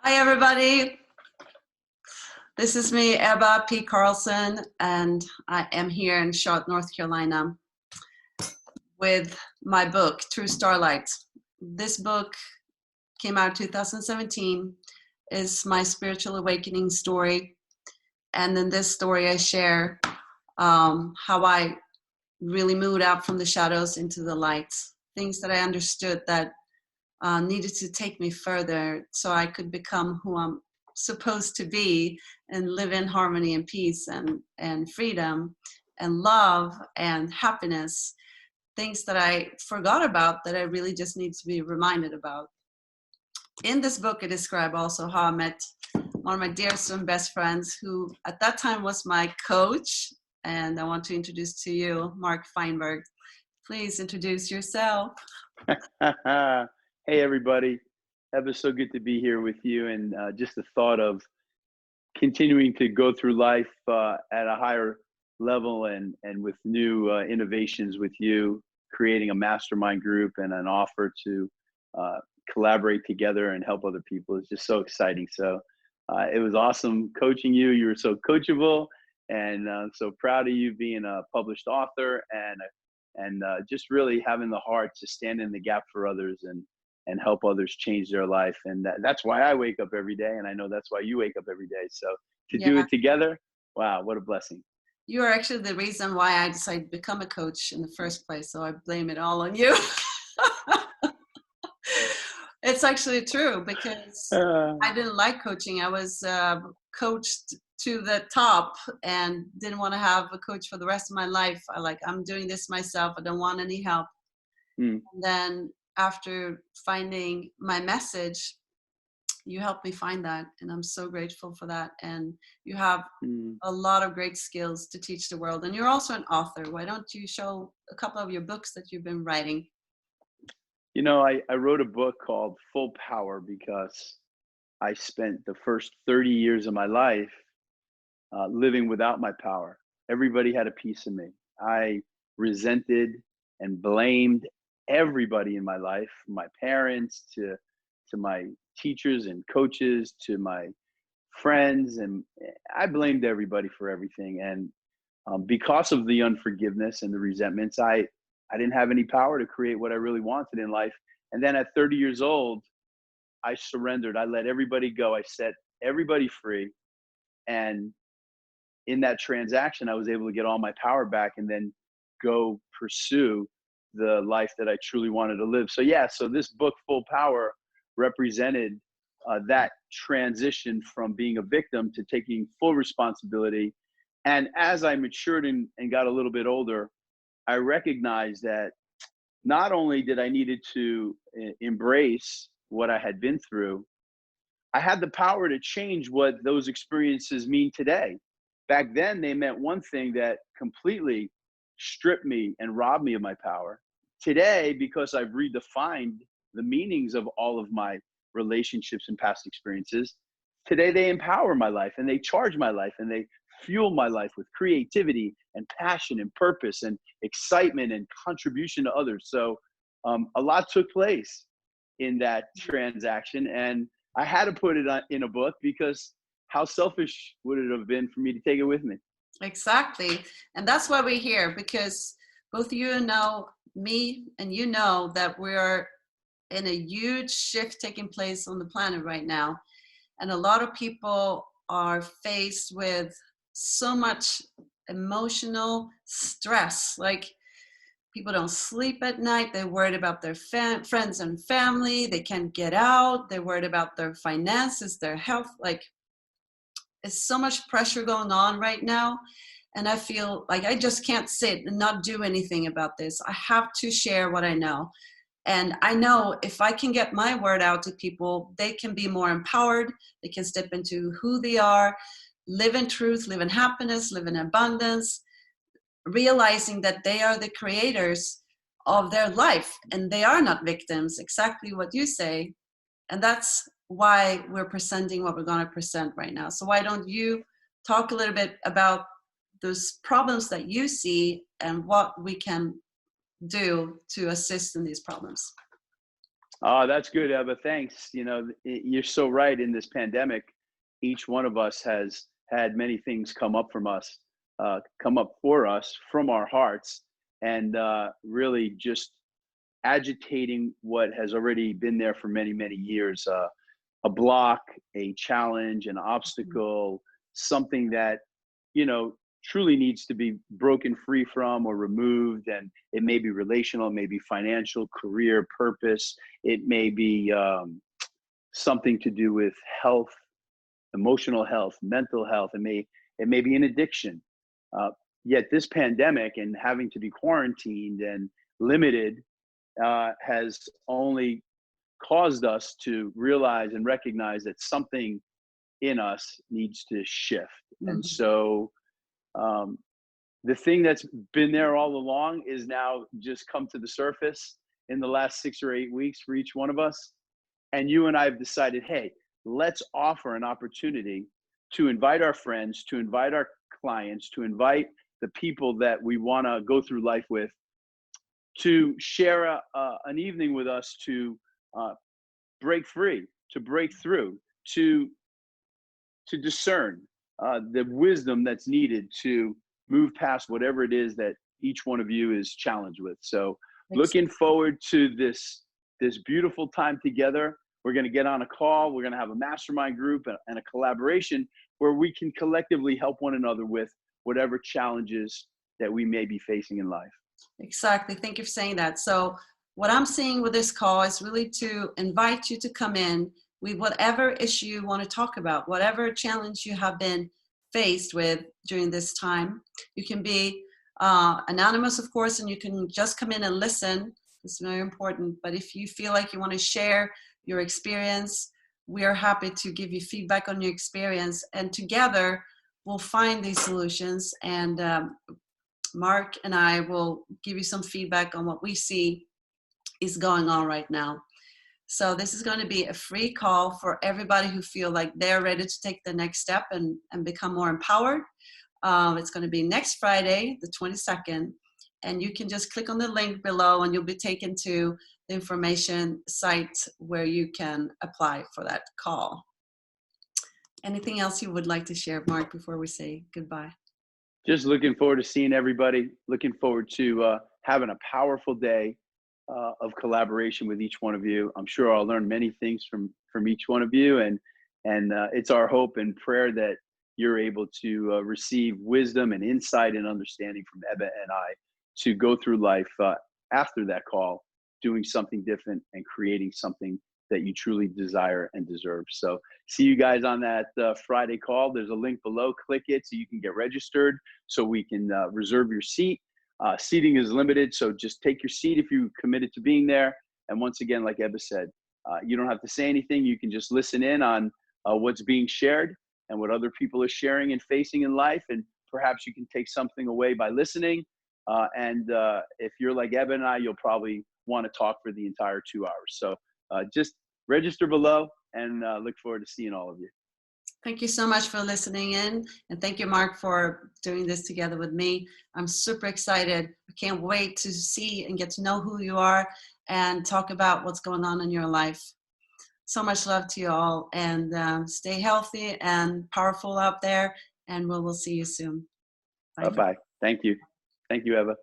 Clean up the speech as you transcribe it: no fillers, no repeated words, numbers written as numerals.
Hi, everybody. This is me, Ebba P. Karlsson, and I am here in Charlotte, North Carolina with my book, True Starlight. This book came out in 2017, is my spiritual awakening story. And in this story, I share how I really moved out from the shadows into the lights, things that I understood that needed to take me further so I could become who I'm supposed to be and live in harmony and peace and freedom and love and happiness, things that I forgot about that I really just need to be reminded about. In this book, I describe also how I met one of my dearest and best friends who at that time was my coach. And I want to introduce to you, Mark Feinberg. Please introduce yourself. Hey, everybody. Ebba, so good to be here with you. And just the thought of continuing to go through life at a higher level and with new innovations with you, creating a mastermind group and an offer to collaborate together and help other people is just so exciting. So it was awesome coaching you. You were so coachable, and so proud of you being a published author and just really having the heart to stand in the gap for others and help others change their life. And that's why I wake up every day. And I know that's why you wake up every day. So to do it together, wow, what a blessing. You are actually the reason why I decided to become a coach in the first place. So I blame it all on you. It's actually true because I didn't like coaching. I was coached to the top and didn't want to have a coach for the rest of my life. I'm doing this myself. I don't want any help. And then after finding my message, you helped me find that, and I'm so grateful for that. And you have a lot of great skills to teach the world, and you're also an author. Why don't you show a couple of your books that you've been writing? You know, I wrote a book called Full Power because I spent the first 30 years of my life living without my power. Everybody had a piece of me. I resented and blamed everybody in my life, from my parents to my teachers and coaches to my friends, and I blamed everybody for everything. And because of the unforgiveness and the resentments, I didn't have any power to create what I really wanted in life. And then at 30 years old, I surrendered. I let everybody go. I set everybody free. And in that transaction, I was able to get all my power back and then go pursue the life that I truly wanted to live. So yeah, so this book, Full Power, represented that transition from being a victim to taking full responsibility. And as I matured and got a little bit older, I recognized that not only did I needed to embrace what I had been through, I had the power to change what those experiences mean today. Back then, they meant one thing that completely stripped me and robbed me of my power. Today, because I've redefined the meanings of all of my relationships and past experiences, today they empower my life and they charge my life and they fuel my life with creativity and passion and purpose and excitement and contribution to others. So a lot took place in that transaction, and I had to put it in a book because how selfish would it have been for me to take it with me? Exactly. And that's why we're here, because both you know me and you know that we're in a huge shift taking place on the planet right now. And a lot of people are faced with so much emotional stress. Like, people don't sleep at night. They're worried about their friends and family. They can't get out. They're worried about their finances, their health. Like, it's so much pressure going on right now. And I feel like I just can't sit and not do anything about this. I have to share what I know. And I know if I can get my word out to people, they can be more empowered. They can step into who they are, live in truth, live in happiness, live in abundance, realizing that they are the creators of their life and they are not victims, exactly what you say. And that's why we're presenting what we're going to present right now. So why don't you talk a little bit about those problems that you see and what we can do to assist in these problems? Oh, that's good, Ebba. Thanks. You know, you're so right. In this pandemic, each one of us has had many things come up for us from our hearts, and really just agitating what has already been there for many, many years. A block, a challenge, an obstacle, something that, you know, truly needs to be broken free from or removed. And it may be relational, it may be financial, career, purpose. It may be something to do with health, emotional health, mental health. It may be an addiction. Uh, Yet this pandemic and having to be quarantined and limited has only caused us to realize and recognize that something in us needs to shift. And Mhm. so um, the thing that's been there all along is now just come to the surface in the last 6 or 8 weeks for each one of us. And you and I have decided, hey, let's offer an opportunity to invite our friends, to invite our clients, to invite the people that we want to go through life with, to share an evening with us to uh, break free, to break through, to discern the wisdom that's needed to move past whatever it is that each one of you is challenged with. So, looking forward to this beautiful time together. We're going to get on a call. We're going to have a mastermind group and a collaboration where we can collectively help one another with whatever challenges that we may be facing in life. Exactly. Thank you for saying that. So what I'm seeing with this call is really to invite you to come in with whatever issue you want to talk about, whatever challenge you have been faced with during this time. You can be anonymous, of course, and you can just come in and listen. It's very important. But if you feel like you want to share your experience, we are happy to give you feedback on your experience. And together, we'll find these solutions. And Mark and I will give you some feedback on what we see is going on right now. So this is going to be a free call for everybody who feel like they're ready to take the next step and become more empowered. It's going to be next Friday, the 22nd, and you can just click on the link below and you'll be taken to the information site where you can apply for that call. Anything else you would like to share, Mark, before we say goodbye? Just looking forward to seeing everybody. Looking forward to having a powerful day of collaboration with each one of you. I'm sure I'll learn many things from each one of you, and it's our hope and prayer that you're able to receive wisdom and insight and understanding from Ebba and I to go through life after that call, doing something different and creating something that you truly desire and deserve. So see you guys on that Friday call. There's a link below. Click it so you can get registered so we can reserve your seat. Seating is limited, so just take your seat if you committed to being there. And once again, like Ebba said, you don't have to say anything. You can just listen in on what's being shared and what other people are sharing and facing in life. And perhaps you can take something away by listening. And if you're like Ebba and I, you'll probably want to talk for the entire 2 hours. So just register below and look forward to seeing all of you. Thank you so much for listening in. And thank you, Mark, for doing this together with me. I'm super excited. I can't wait to see and get to know who you are and talk about what's going on in your life. So much love to you all, and stay healthy and powerful out there. And we'll see you soon. Bye-bye. Thank you. Thank you, Ebba.